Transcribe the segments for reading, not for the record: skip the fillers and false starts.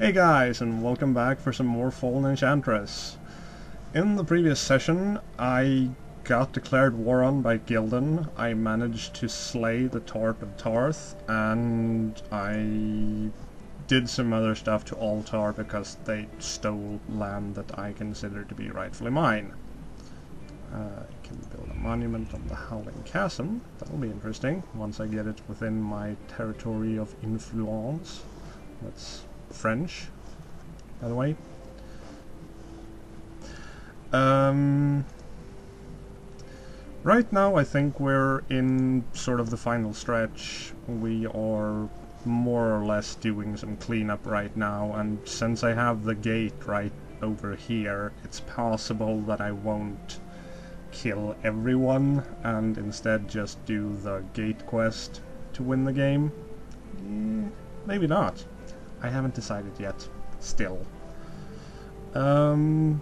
Hey guys, and welcome back for some more Fallen Enchantress. In the previous session, I got declared war on by Gildan. I managed to slay the Tart of Tarth, and I did some other stuff to Altar because they stole land that I consider to be rightfully mine. I can build a monument on the Howling Chasm. That'll be interesting once I get it within my territory of influence. That's French, by the way. Right now I think we're in sort of the final stretch. We are more or less doing some cleanup right now, and since I have the gate right over here, it's possible that I won't kill everyone and instead just do the gate quest to win the game. Maybe not. I haven't decided yet, still. From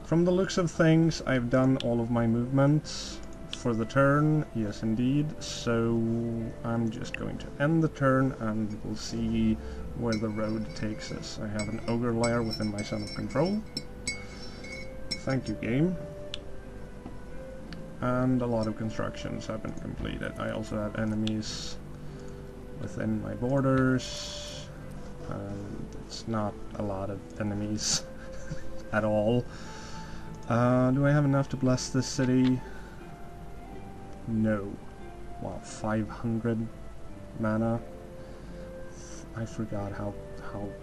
the looks of things, I've done all of my movements for the turn, yes indeed, so I'm just going to end the turn and we'll see where the road takes us. I have an ogre lair within my zone of control. Thank you, game. And a lot of constructions have been completed. I also have enemies within my borders. It's not a lot of enemies at all. Do I have enough to bless this city? No. Wow, 500 mana. I forgot how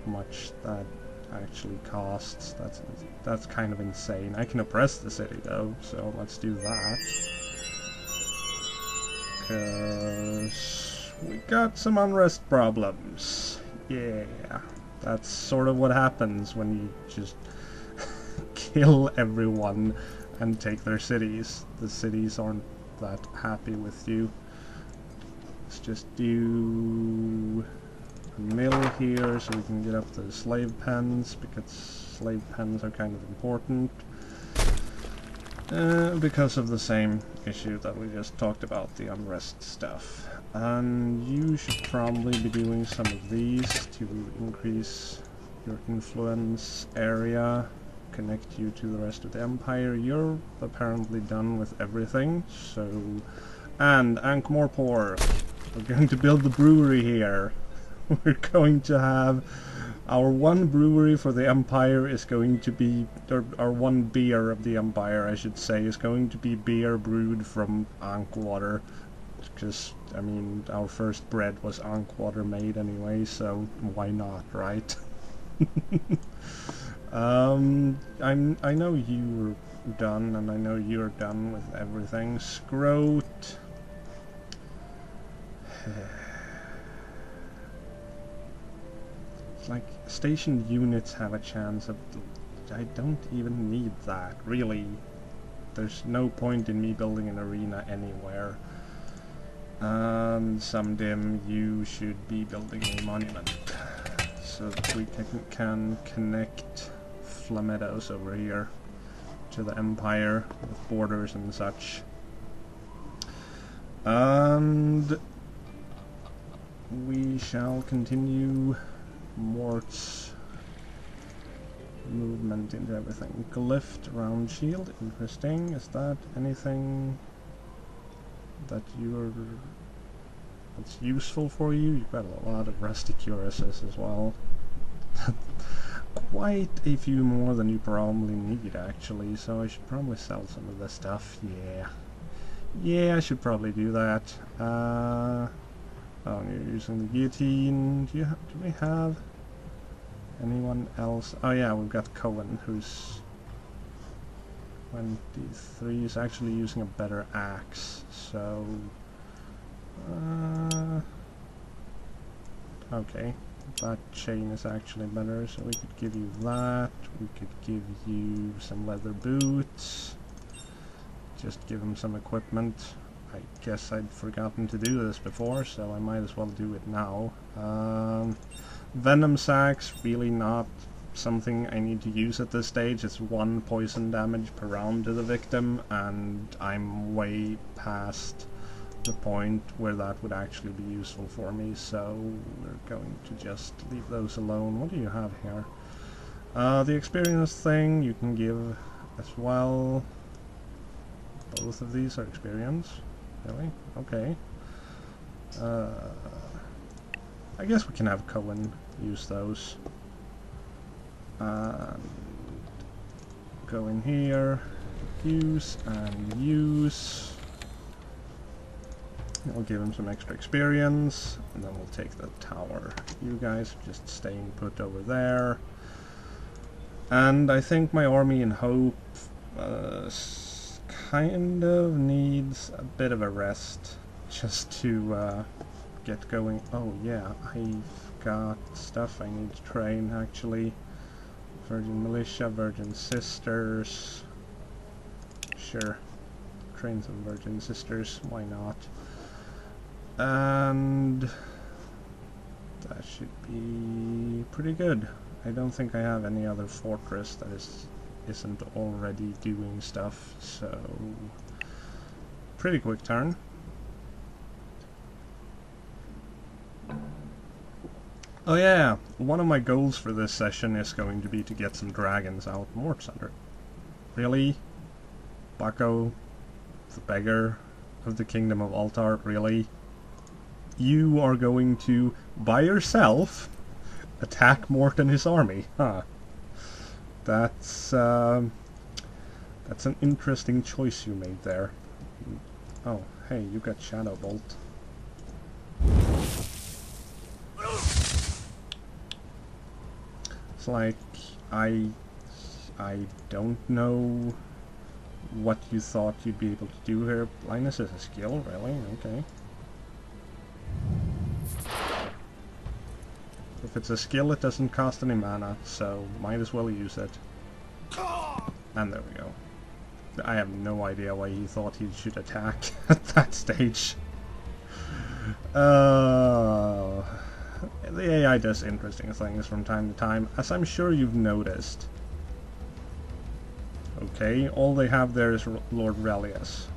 much that actually costs. That's kind of insane. I can oppress the city though, so let's do that. 'Cause we got some unrest problems. Yeah, that's sort of what happens when you just kill everyone and take their cities. The cities aren't that happy with you. Let's just do a mill here so we can get up to the slave pens, because slave pens are kind of important. Because of the same issue that we just talked about, the unrest stuff. And you should probably be doing some of these to increase your influence area, connect you to the rest of the empire. You're apparently done with everything, so... And Ankh-Morpork, we're going to build the brewery here. We're going to have... Our one brewery for the Empire is going to be, or our one beer of the Empire, I should say, is going to be beer brewed from Ankh water. Because, I mean, our first bread was Ankh water made anyway, so why not, right? I know you're done, and I know you're done with everything. Scroat. Like, stationed units have a chance of... I don't even need that, really. There's no point in me building an arena anywhere. And Samdim, you should be building a monument, so that we can connect Flameadows over here to the Empire with borders and such. And we shall continue Mort's movement into everything. Glyphed round shield, interesting. Is that anything that that's useful for you? You've got a lot of rusty cuirasses as well. Quite a few more than you probably need, actually, so I should probably sell some of this stuff. Yeah, I should probably do that. Oh, you're using the guillotine. Do we have anyone else? Oh yeah, we've got Cohen, who's 23, is actually using a better axe, so... okay, that chain is actually better, so we could give you that. We could give you some leather boots. Just give him some equipment. I guess I'd forgotten to do this before, so I might as well do it now. Venom sacks, really not something I need to use at this stage. It's 1 poison damage per round to the victim, and I'm way past the point where that would actually be useful for me, so we're going to just leave those alone. What do you have here? The experience thing you can give as well. Both of these are experience. Really? Okay. I guess we can have Cohen use those. Go in here, use and use. I'll give him some extra experience, and then we'll take the tower. You guys are just staying put over there. And I think my army in Hope kind of needs a bit of a rest just to get going. Oh yeah, I've got stuff I need to train actually. Virgin Militia, Virgin Sisters. Sure, train some Virgin Sisters, why not? And that should be pretty good. I don't think I have any other fortress that isn't already doing stuff, so pretty quick turn. Oh yeah, one of my goals for this session is going to be to get some dragons out. More thunder. Really? Baco, the beggar of the Kingdom of Altar, really? You are going to, by yourself, attack Mort and his army? Huh. That's an interesting choice you made there. Oh, hey, you got Shadow Bolt. It's like, I don't know what you thought you'd be able to do here. Blindness is a skill, really? Okay. If it's a skill, it doesn't cost any mana, so might as well use it. And there we go. I have no idea why he thought he should attack at that stage. The AI does interesting things from time to time, as I'm sure you've noticed. Okay, all they have there is Lord Relius,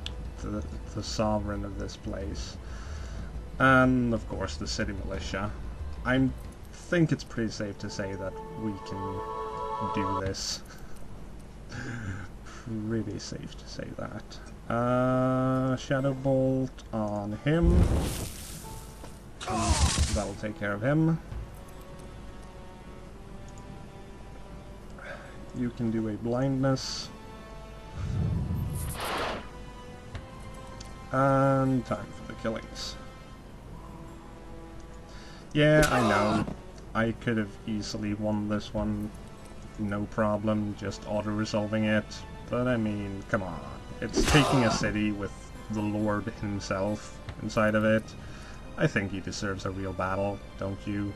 the sovereign of this place. And, of course, the city militia. I think it's pretty safe to say that we can do this. Pretty safe to say that. Shadow Bolt on him. That'll take care of him. You can do a blindness. And time for the killings. Yeah, I know. I could have easily won this one, no problem, just auto-resolving it. But I mean, come on. It's taking a city with the Lord himself inside of it. I think he deserves a real battle, don't you?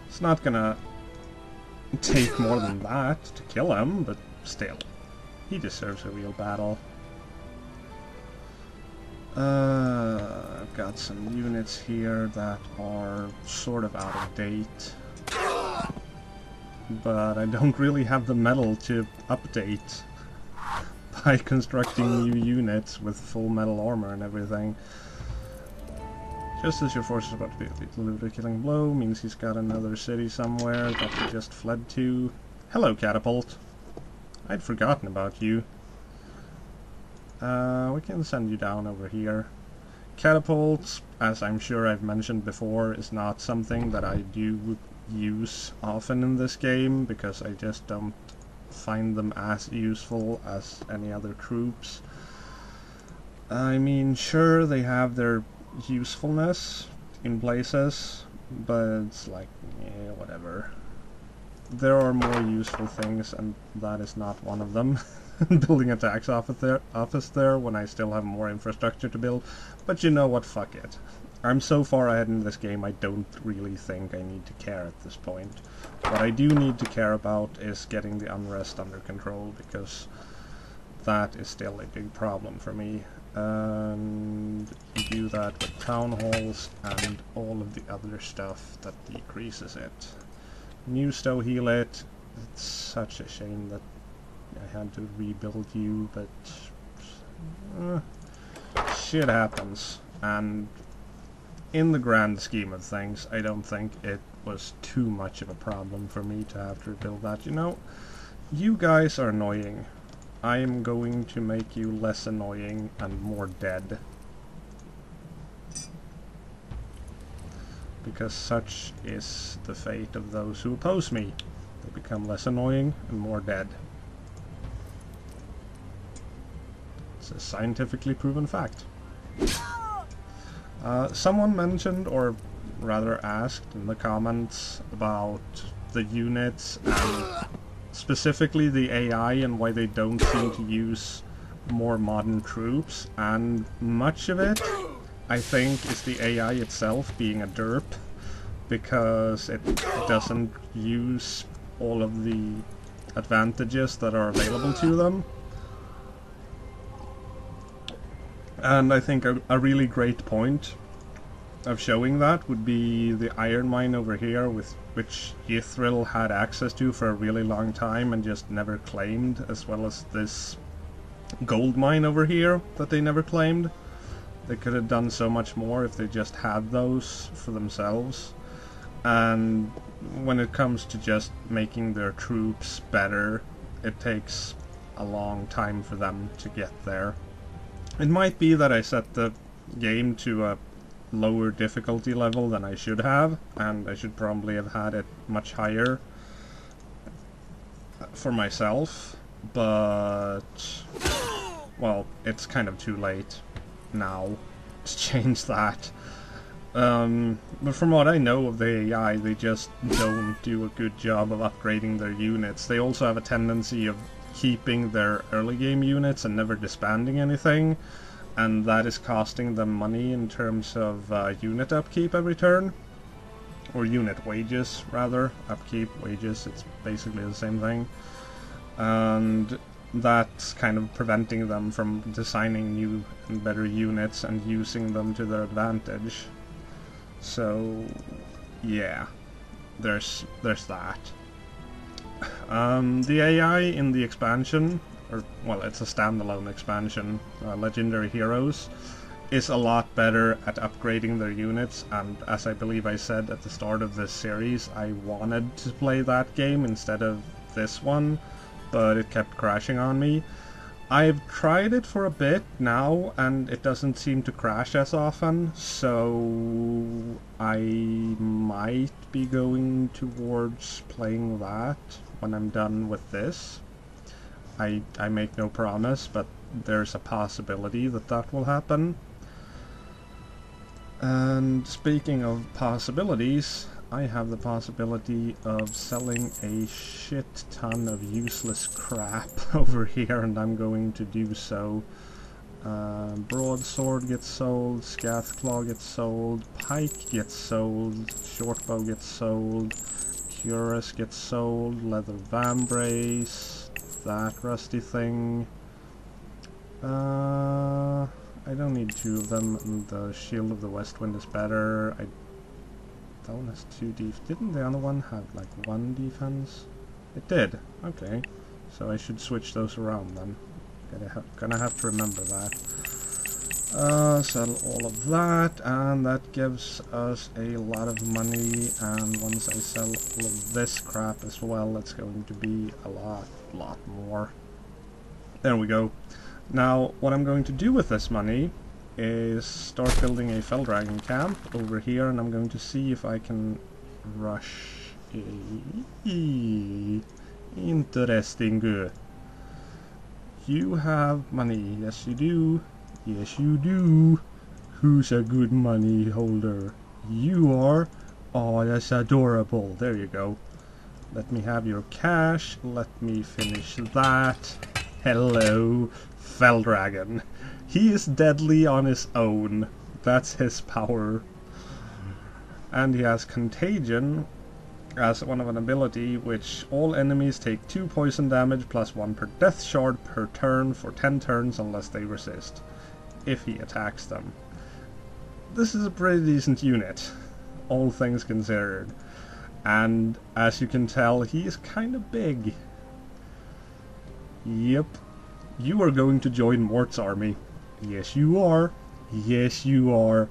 It's not gonna take more than that to kill him, but still. He deserves a real battle. I've got some units here that are sort of out of date. But I don't really have the metal to update by constructing new units with full metal armor and everything. Just as your force is about to be delivered a killing blow, means he's got another city somewhere that he just fled to. Hello, Catapult. I'd forgotten about you. We can send you down over here. Catapults, as I'm sure I've mentioned before, is not something that I do use often in this game, because I just don't find them as useful as any other troops. I mean, sure, they have their usefulness in places, but it's like, yeah, whatever. There are more useful things, and that is not one of them. Building a tax office there when I still have more infrastructure to build. But you know what, fuck it. I'm so far ahead in this game I don't really think I need to care at this point. What I do need to care about is getting the unrest under control, because that is still a big problem for me. And you do that with town halls and all of the other stuff that decreases it. New stow heal it, It's such a shame that I had to rebuild you, but shit happens. And in the grand scheme of things, I don't think it was too much of a problem for me to have to rebuild that. You know, you guys are annoying. I am going to make you less annoying and more dead. Because such is the fate of those who oppose me. They become less annoying and more dead. It's a scientifically proven fact. Someone mentioned, or rather asked in the comments, about the units and specifically the AI and why they don't seem to use more modern troops, and much of it I think is the AI itself being a derp, because it doesn't use all of the advantages that are available to them. And I think a really great point of showing that would be the iron mine over here, with which Ythril had access to for a really long time and just never claimed, as well as this gold mine over here that they never claimed. They could have done so much more if they just had those for themselves. And when it comes to just making their troops better, it takes a long time for them to get there. It might be that I set the game to a lower difficulty level than I should have, and I should probably have had it much higher for myself, but, well, it's kind of too late now to change that. But from what I know of the AI, they just don't do a good job of upgrading their units. They also have a tendency of keeping their early game units and never disbanding anything, and that is costing them money in terms of unit upkeep every turn. Or unit wages, rather. Upkeep, wages, it's basically the same thing. And that's kind of preventing them from designing new and better units and using them to their advantage. So, yeah, there's that. The AI in the expansion, or, well, it's a standalone expansion, Legendary Heroes, is a lot better at upgrading their units, and as I believe I said at the start of this series, I wanted to play that game instead of this one, but it kept crashing on me. I've tried it for a bit now, and it doesn't seem to crash as often, so I might be going towards playing that when I'm done with this. I make no promise, but there's a possibility that that will happen. And speaking of possibilities, I have the possibility of selling a shit ton of useless crap over here, and I'm going to do so. Broadsword gets sold, Scathclaw gets sold, Pike gets sold, Shortbow gets sold, Cuirass gets sold, Leather Vambrace, that rusty thing. I don't need two of them, and the Shield of the West Wind is better. That one has 2 def. Didn't the other one have like 1 defense? It did. Okay, so I should switch those around then. Gonna have to remember that. Sell all of that, and that gives us a lot of money. And once I sell all of this crap as well, it's going to be a lot more. There we go. Now, what I'm going to do with this money is start building a Fell Dragon camp over here, and I'm going to see if I can rush a... Interesting. You have money. Yes, you do. Yes, you do. Who's a good money holder? You are. Oh, that's adorable. There you go. Let me have your cash. Let me finish that. Hello, Fell Dragon. He is deadly on his own. That's his power. And he has Contagion as one of an ability, which all enemies take 2 poison damage plus 1 per death shard per turn for 10 turns unless they resist, if he attacks them. This is a pretty decent unit, all things considered. And as you can tell, he is kind of big. Yep. You are going to join Mort's army. Yes, you are. Yes, you are.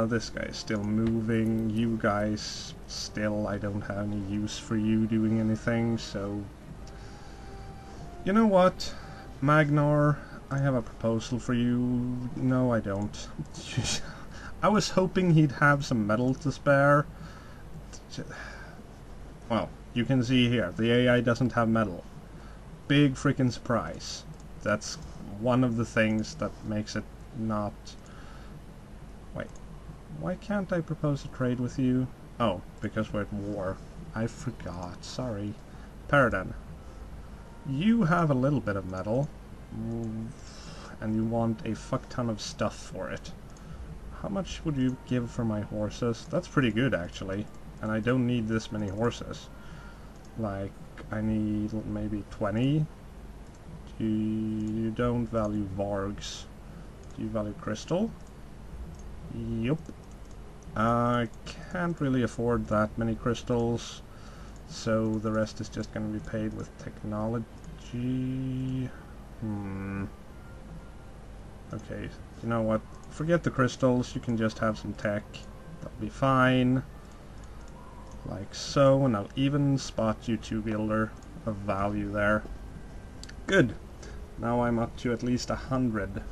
This guy is still moving. You guys, still, I don't have any use for you doing anything, so... You know what, Magnar? I have a proposal for you. No, I don't. I was hoping he'd have some metal to spare. Well, you can see here, the AI doesn't have metal. Big freaking surprise. That's one of the things that makes it not... Wait, why can't I propose a trade with you? Oh, because we're at war. I forgot, sorry. Paradigm. You have a little bit of metal, and you want a fuck ton of stuff for it. How much would you give for my horses? That's pretty good, actually. And I don't need this many horses. Like, I need maybe 20. You don't value Vargs. Do you value Crystal? Yup. I can't really afford that many crystals, so the rest is just going to be paid with technology. Okay, you know what? Forget the crystals, you can just have some tech. That'll be fine. Like so, and I'll even spot you 2 builder of value there. Good. Now I'm up to at least 100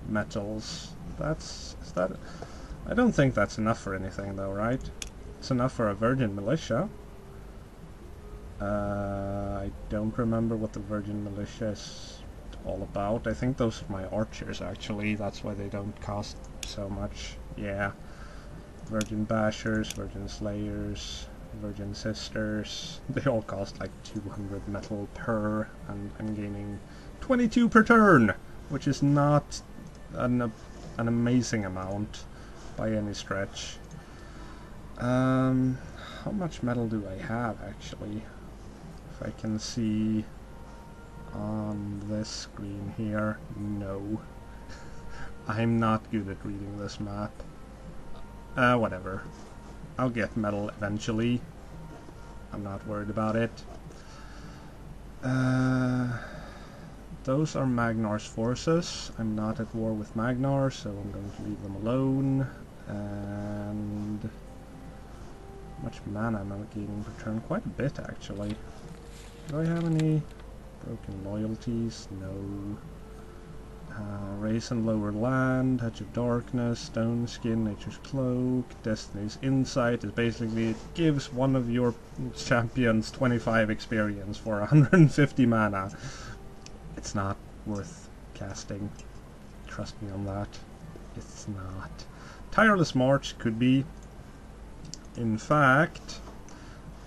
metals. Is that... I don't think that's enough for anything though, right? It's enough for a Virgin Militia. I don't remember what the Virgin Militia is all about. I think those are my archers, actually. That's why they don't cost so much. Yeah. Virgin Bashers, Virgin Slayers, Virgin Sisters. They all cost like 200 metal per, and I'm gaining 22 per turn, which is not an amazing amount by any stretch. How much metal do I have, actually? If I can see on this screen here, no. I'm not good at reading this map. Whatever. I'll get metal eventually. I'm not worried about it. Those are Magnar's forces. I'm not at war with Magnar, so I'm going to leave them alone. And... how much mana am I gaining per turn? Quite a bit, actually. Do I have any broken loyalties? No. Race and Lower Land, Touch of Darkness, Stone Skin, Nature's Cloak, Destiny's Insight is basically, it gives one of your champions 25 experience for 150 mana. It's not worth casting. Trust me on that. It's not. Tireless March could be. In fact,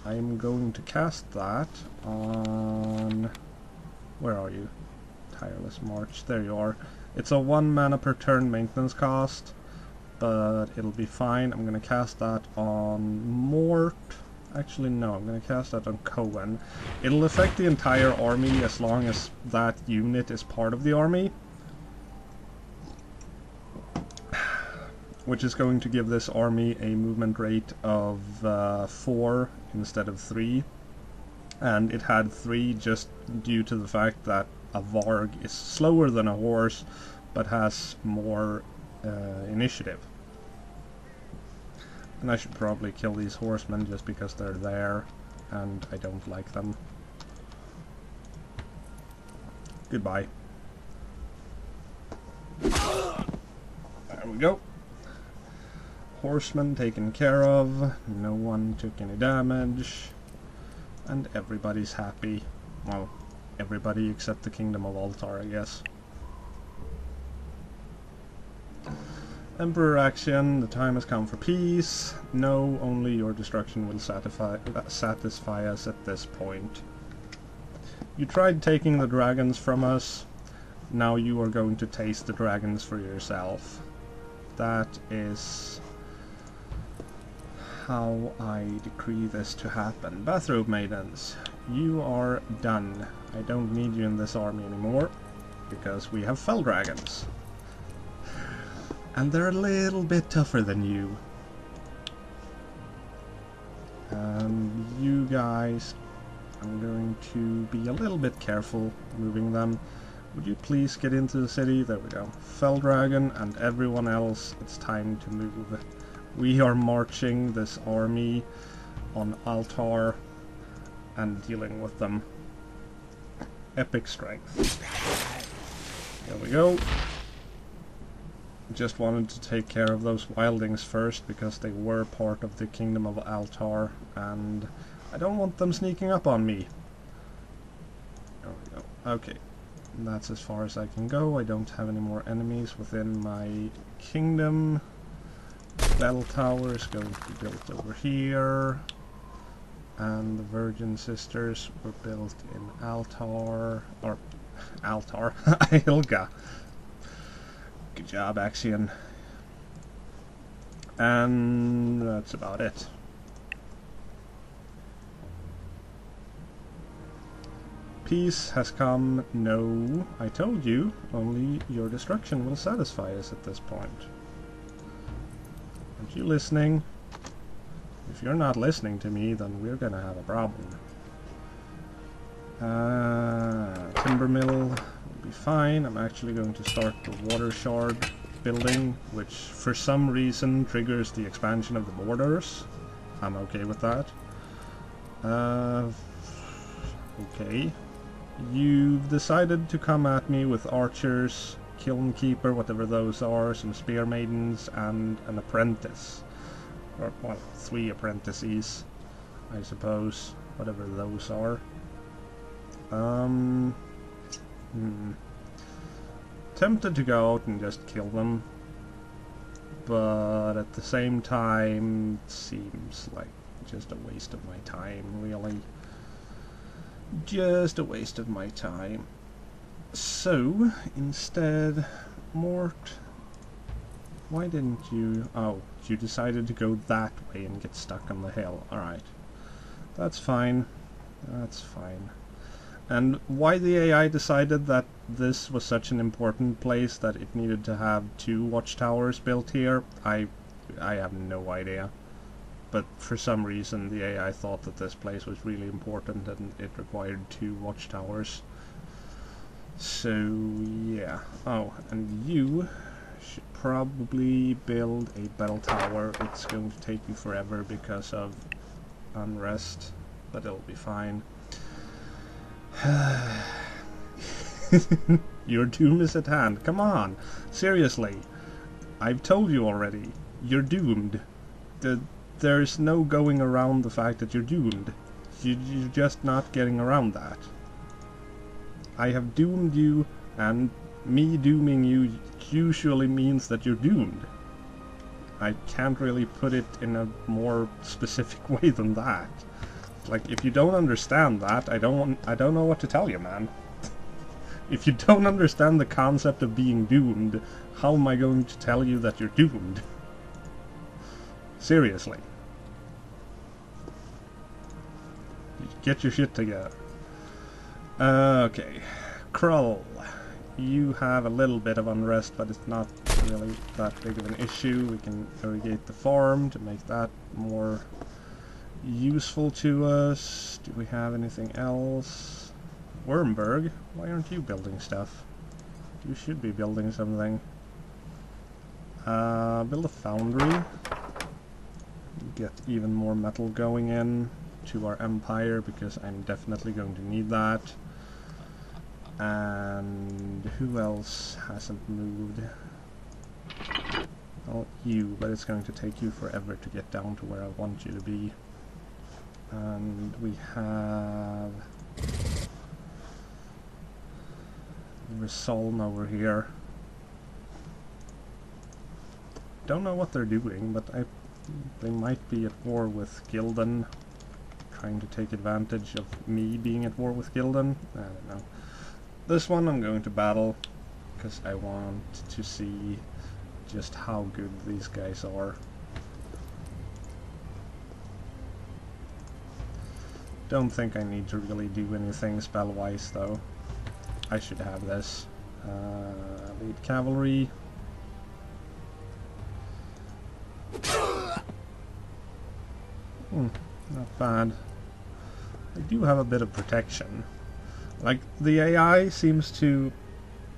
I'm going to cast that on... where are you? Tireless March. There you are. It's a 1 mana per turn maintenance cost, but it'll be fine. I'm going to cast that on Mort. Actually, no, I'm going to cast that on Cohen. It'll affect the entire army as long as that unit is part of the army, which is going to give this army a movement rate of 4 instead of 3. And it had 3 just due to the fact that a Varg is slower than a horse, but has more initiative. And I should probably kill these horsemen just because they're there, and I don't like them. Goodbye. There we go. Horsemen taken care of, no one took any damage, and everybody's happy. Well, everybody except the Kingdom of Altar, I guess. Emperor Acciyn, the time has come for peace. No, only your destruction will satisfy us at this point. You tried taking the dragons from us, now you are going to taste the dragons for yourself. That is how I decree this to happen. Bathrobe Maidens, you are done. I don't need you in this army anymore, because we have Fell Dragons. And they're a little bit tougher than you. And you guys, I'm going to be a little bit careful moving them. Would you please get into the city? There we go. Feldragon and everyone else, it's time to move. We are marching this army on Altar and dealing with them. Epic strength. There we go. Just wanted to take care of those wildlings first because they were part of the Kingdom of Altar and I don't want them sneaking up on me. There we go. Okay. That's as far as I can go. I don't have any more enemies within my kingdom. Bell tower is going to be built over here. And the Virgin Sisters were built in Altar. Or Altar. Ilga. Good job, Acciyn. And that's about it. Peace has come. No, I told you, only your destruction will satisfy us at this point. Aren't you listening? If you're not listening to me, then we're gonna have a problem. Timber mill will be fine. I'm actually going to start the water shard building, which for some reason triggers the expansion of the borders. I'm okay with that. Okay. You've decided to come at me with archers, kiln keeper, whatever those are, some spear maidens, and an apprentice. Or, well, 3 apprentices, I suppose, whatever those are. Tempted to go out and just kill them, but at the same time, it seems like just a waste of my time, really. Just a waste of my time. So, instead, Mort, why didn't you... Oh, you decided to go that way and get stuck on the hill. Alright. That's fine. That's fine. And why the AI decided that this was such an important place that it needed to have 2 watchtowers built here, I have no idea. But for some reason the AI thought that this place was really important and it required 2 watchtowers. So yeah. Oh, and you should probably build a bell tower. It's going to take you forever because of unrest, but it'll be fine. Your doom is at hand. Come on, seriously. I've told you already. You're doomed. There's no going around the fact that you're doomed. You're just not getting around that. I have doomed you, and me dooming you usually means that you're doomed. I can't really put it in a more specific way than that. Like, if you don't understand that, I don't know what to tell you, man. If you don't understand the concept of being doomed, how am I going to tell you that you're doomed? Seriously. Get your shit together. Okay. Krull. You have a little bit of unrest, but it's not really that big of an issue. We can irrigate the farm to make that more useful to us. Do we have anything else? Wormberg, why aren't you building stuff? You should be building something. Build a foundry. Get even more metal going in to our empire, because I'm definitely going to need that. And who else hasn't moved? Well, you, but it's going to take you forever to get down to where I want you to be. And we have Risolm over here. Don't know what they're doing, but they might be at war with Gildan, trying to take advantage of me being at war with Gildan. I don't know. This one I'm going to battle, because I want to see just how good these guys are. Don't think I need to really do anything spell-wise, though. I should have this. Lead cavalry. Not bad. I do have a bit of protection. Like, the AI seems to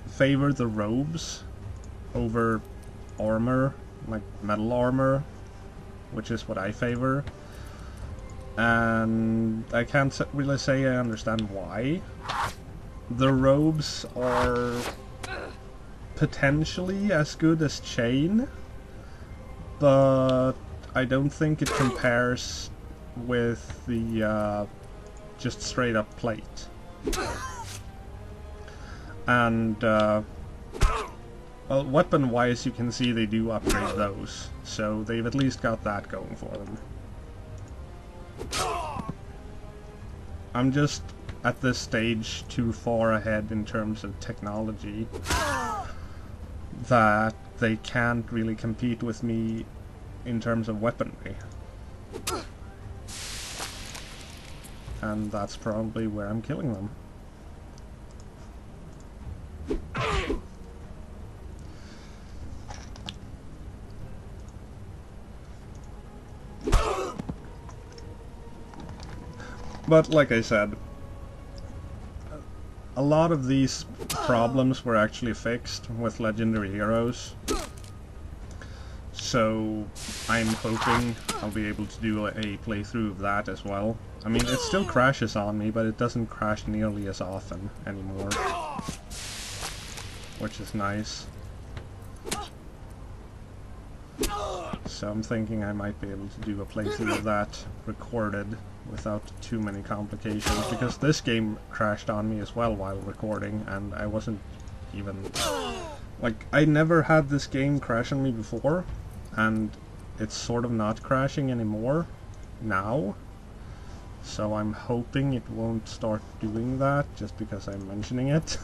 favor the robes over armor, like metal armor, which is what I favor. And I can't really say I understand why. The robes are potentially as good as chain, but I don't think it compares with the just straight up plate. And well, weapon wise you can see they do upgrade those, so they've at least got that going for them. I'm just at this stage too far ahead in terms of technology that they can't really compete with me in terms of weaponry. And that's probably where I'm killing them. But like I said, a lot of these problems were actually fixed with legendary heroes. So I'm hoping I'll be able to do a playthrough of that as well. I mean, it still crashes on me, but it doesn't crash nearly as often anymore, which is nice. So I'm thinking I might be able to do a playthrough of that recorded without too many complications, because this game crashed on me as well while recording, and I wasn't even... like, I never had this game crash on me before, and it's sort of not crashing anymore now. So I'm hoping it won't start doing that just because I'm mentioning it.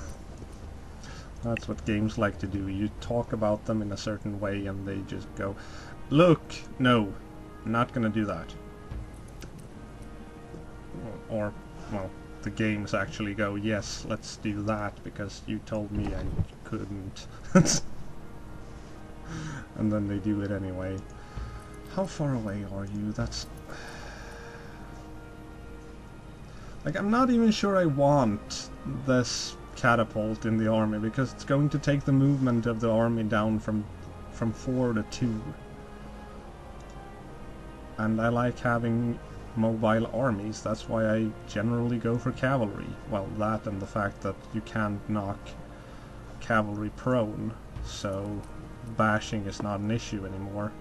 That's what games like to do. You talk about them in a certain way and they just go, look, no, I'm not gonna do that. Or, well, the games actually go, yes, let's do that because you told me I couldn't. And then they do it anyway. How far away are you? That's... like, I'm not even sure I want this catapult in the army, because it's going to take the movement of the army down from 4 to 2. And I like having mobile armies, that's why I generally go for cavalry. Well, that and the fact that you can't knock cavalry prone, so bashing is not an issue anymore.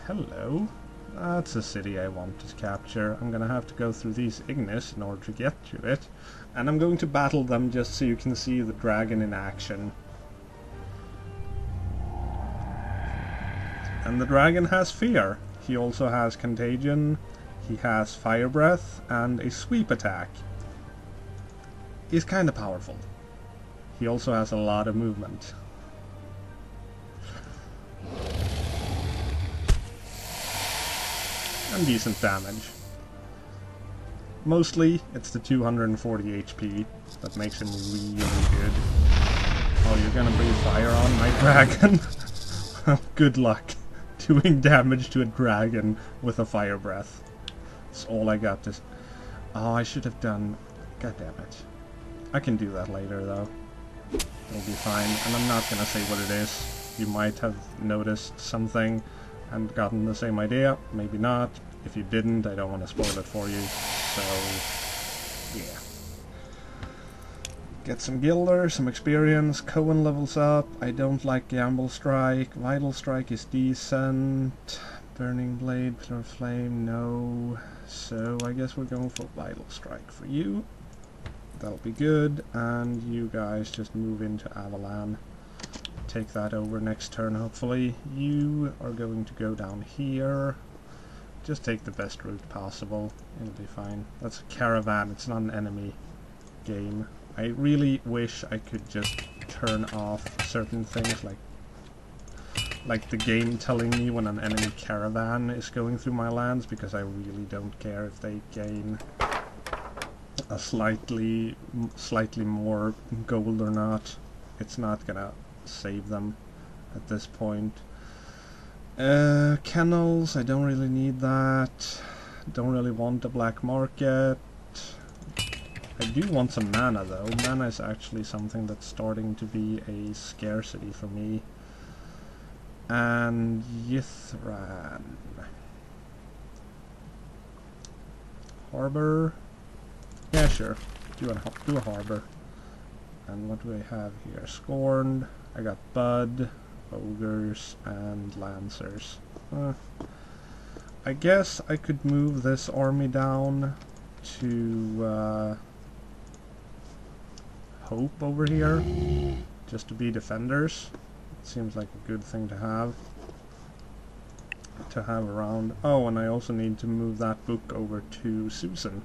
Hello? That's a city I want to capture. I'm gonna have to go through these Ignis in order to get to it. And I'm going to battle them just so you can see the dragon in action. And the dragon has fear. He also has contagion, he has fire breath, and a sweep attack. He's kinda powerful. He also has a lot of movement. And decent damage. Mostly, it's the 240 HP that makes him really good. Oh, you're gonna breathe fire on my dragon? Good luck doing damage to a dragon with a fire breath. That's all I got to... oh, I should have done... god damn it. I can do that later, though. It'll be fine, and I'm not gonna say what it is. You might have noticed something and gotten the same idea, maybe not. If you didn't, I don't want to spoil it for you, so yeah. Get some Gilder, some experience, Cohen levels up, I don't like Gamble Strike, Vital Strike is decent, Burning Blade, Pillar of Flame, no, so I guess we're going for Vital Strike for you. That'll be good, and you guys just move into Avalan. Take that over next turn, hopefully. You are going to go down here. Just take the best route possible. It'll be fine. That's a caravan, it's not an enemy game. I really wish I could just turn off certain things, like the game telling me when an enemy caravan is going through my lands, because I really don't care if they gain a slightly more gold or not. It's not gonna save them at this point. Kennels, I don't really need that. Don't really want the black market. I do want some mana though. Mana is actually something that's starting to be a scarcity for me. And Yithran. Harbor? Yeah, sure. Do a harbor. And what do I have here? Scorned. I got Bud, Ogres, and Lancers. I guess I could move this army down to Hope over here, just to be defenders. It seems like a good thing to have around. Oh, and I also need to move that book over to Susan.